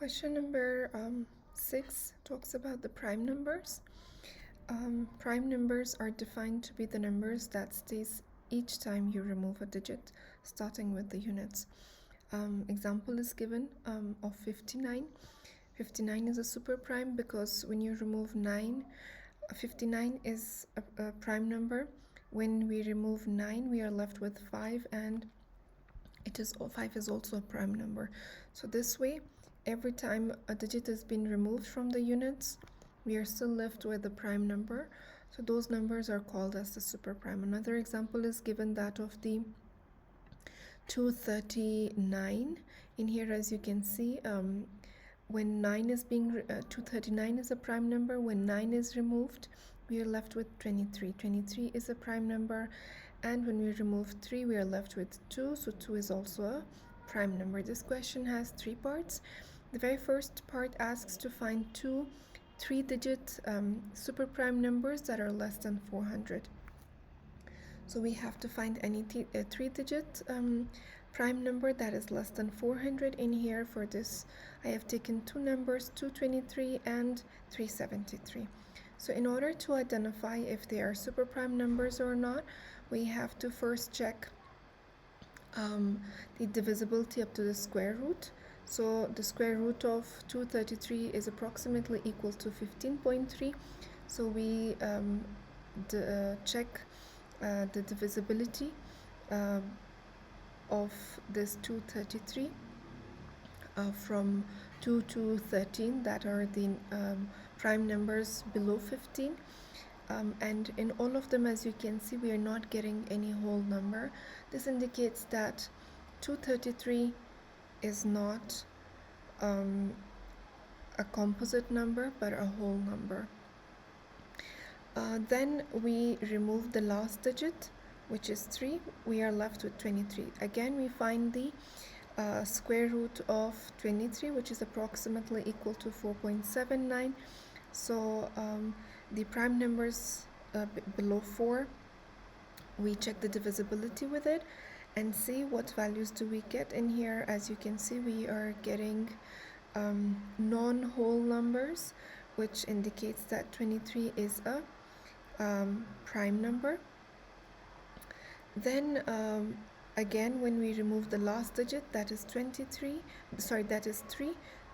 Question number 6 talks about the prime numbers. Prime numbers are defined to be the numbers that stays each time you remove a digit, starting with the units. Example is given of 59. 59 is a super prime because when you remove 9, 59 is a prime number. When we remove 9, we are left with 5, and 5 is also a prime number. So this way, every time a digit has been removed from the units, we are still left with a prime number. So those numbers are called as the super prime. Another example is given, that of the 239. In here, as you can see, when 239 is a prime number. When 9 is removed, we are left with 23. 23 is a prime number, and when we remove 3, we are left with 2. So 2 is also a prime number. This question has 3 parts. The very first part asks to find 2 3-digit super prime numbers that are less than 400. So we have to find any 3-digit prime number that is less than 400. In here, for this, I have taken 2 numbers, 223 and 373. So in order to identify if they are super prime numbers or not, we have to first check the divisibility up to the square root. So the square root of 233 is approximately equal to 15.3. So we check the divisibility of this 233 from 2 to 13, that are the prime numbers below 15. And in all of them, as you can see, we are not getting any whole number. This indicates that 233 is not a composite number but a whole number. Then we remove the last digit, which is 3. We are left with 23. Again, we find the square root of 23, which is approximately equal to 4.79. So the prime numbers below 4, we check the divisibility with it and see what values do we get. In here, as you can see, we are getting non-whole numbers, which indicates that 23 is a prime number. Then again, when we remove the last digit, that is 3,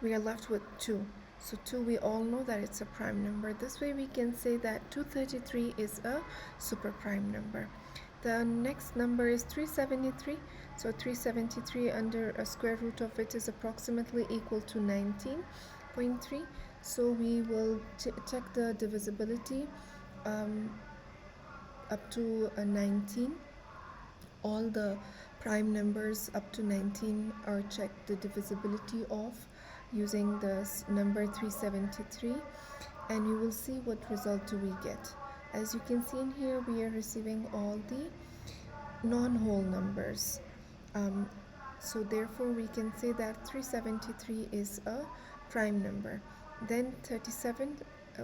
we are left with 2. So 2, we all know that it's a prime number. This way we can say that 233 is a super prime number. The next number is 373. So 373 under a square root of it is approximately equal to 19.3. So we will check the divisibility up to 19. All the prime numbers up to 19 are checked the divisibility of using the number 373, and you will see what result do we get. As you can see in here, we are receiving all the non-whole numbers. So therefore we can say that 373 is a prime number. Then 37,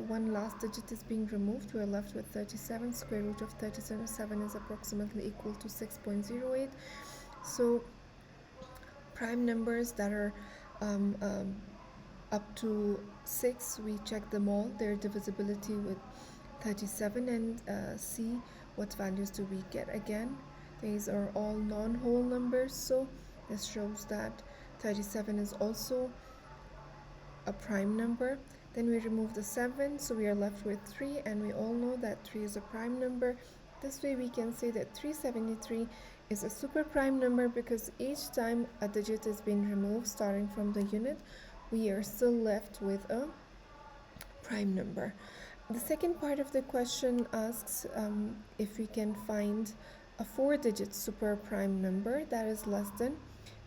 one last digit is being removed. We are left with 37. Square root of 37 is approximately equal to 6.08. So prime numbers that are up to 6, we check them all, their divisibility with 37, and see what values do we get. Again, these are all non-whole numbers, so this shows that 37 is also a prime number. Then we remove the 7, so we are left with 3, and we all know that 3 is a prime number. This way we can say that 373 is a super prime number because each time a digit is being removed starting from the unit, we are still left with a prime number. The second part of the question asks if we can find a 4-digit super prime number that is less than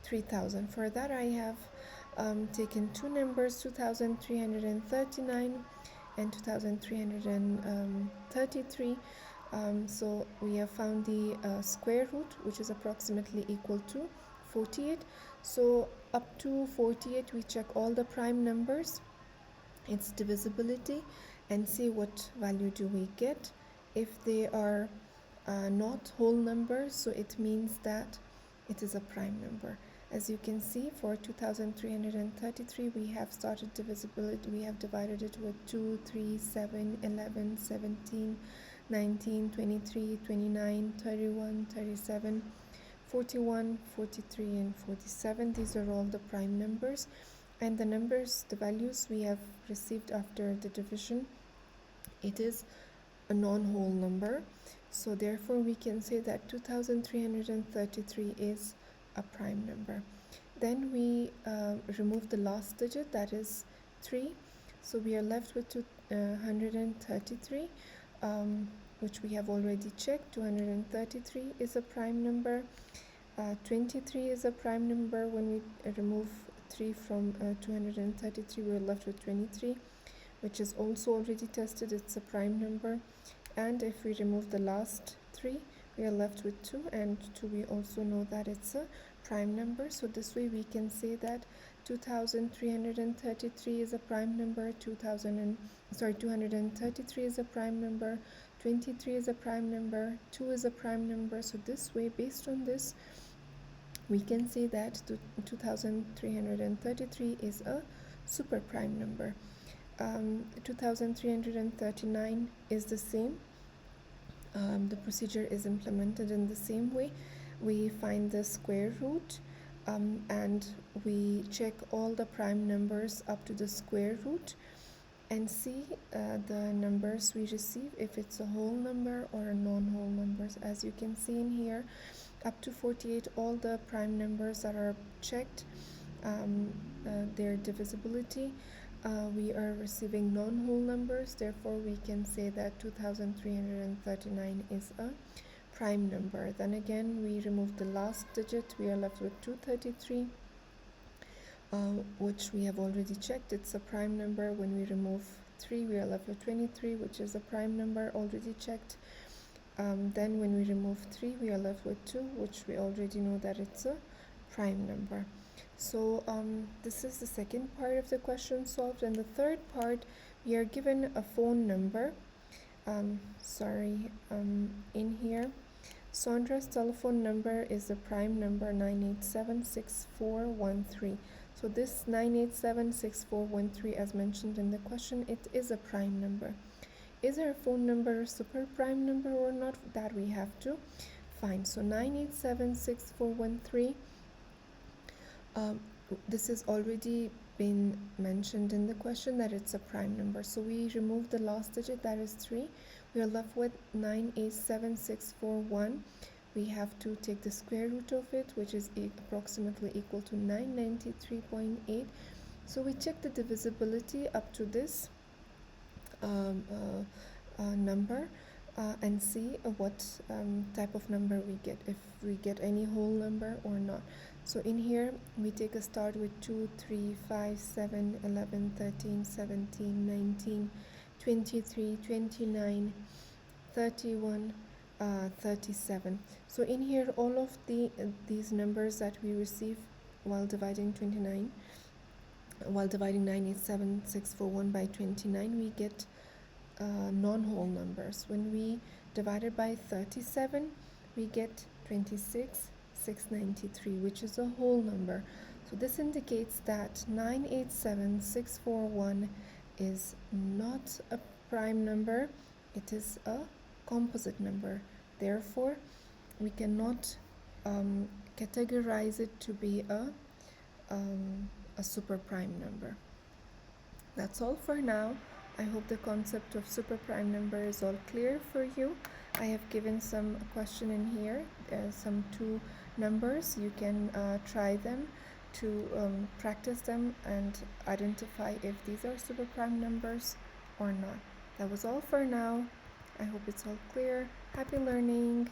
3000. For that, I have taken 2 numbers, 2339 and 2333. So we have found the square root, which is approximately equal to 48. So up to 48, we check all the prime numbers, its divisibility, and see what value do we get. If they are not whole numbers, so it means that it is a prime number. As you can see, for 2333 we have started divisibility. We have divided it with 2, 3, 7, 11, 17, 19, 23, 29, 31, 37, 41, 43, and 47. These are all the prime numbers, and the numbers, the values we have received after the division, it is a non-whole number. So therefore we can say that 2333 is a prime number. Then we remove the last digit, that is 3. So we are left with 233, which we have already checked. 233 is a prime number. 23 is a prime number. When we remove 3 from 233, we are left with 23, which is also already tested. It's a prime number. And if we remove the last 3, we are left with 2, and 2 we also know that it's a prime number. So this way we can say that 2333 is a prime number, 233 is a prime number, 23 is a prime number, 2 is a prime number. So this way, based on this, we can say that 2333 is a super prime number. 2339 is the same. The procedure is implemented in the same way. We find the square root, and we check all the prime numbers up to the square root and see the numbers we receive, if it's a whole number or a non-whole numbers. As you can see in here, up to 48, all the prime numbers that are checked, their divisibility, we are receiving non-whole numbers. Therefore we can say that 2339 is a prime number. Then again, we remove the last digit, we are left with 233, which we have already checked, it's a prime number. When we remove 3, we are left with 23, which is a prime number, already checked. Then when we remove 3, we are left with 2, which we already know that it's a prime number. So this is the second part of the question solved. And the third part, we are given a phone number. In here, Sandra's telephone number is the prime number 9876413. So this 9876413, as mentioned in the question, it is a prime number. Is our phone number a super prime number or not? That we have to find. So 9876413, this has already been mentioned in the question that it's a prime number. So we remove the last digit, that is 3. We are left with 987641. We have to take the square root of it, which is approximately equal to 993.8. So we check the divisibility up to this number and see what type of number we get, if we get any whole number or not. So in here we take a start with 2, 3, 5, 7, 11, 13, 17, 19, 23, 29, 31, 37. So in here, all of these numbers that we receive while dividing 987,641 by 29, we get non-whole numbers. When we divide it by 37, we get 26,693, which is a whole number. So this indicates that 987,641 is not a prime number, it is a composite number. Therefore, we cannot categorize it to be a super prime number. That's all for now. I hope the concept of super prime number is all clear for you. I have given some question in here, some 2 numbers. You can try them to practice them and identify if these are super prime numbers or not. That was all for now. I hope it's all clear. Happy learning!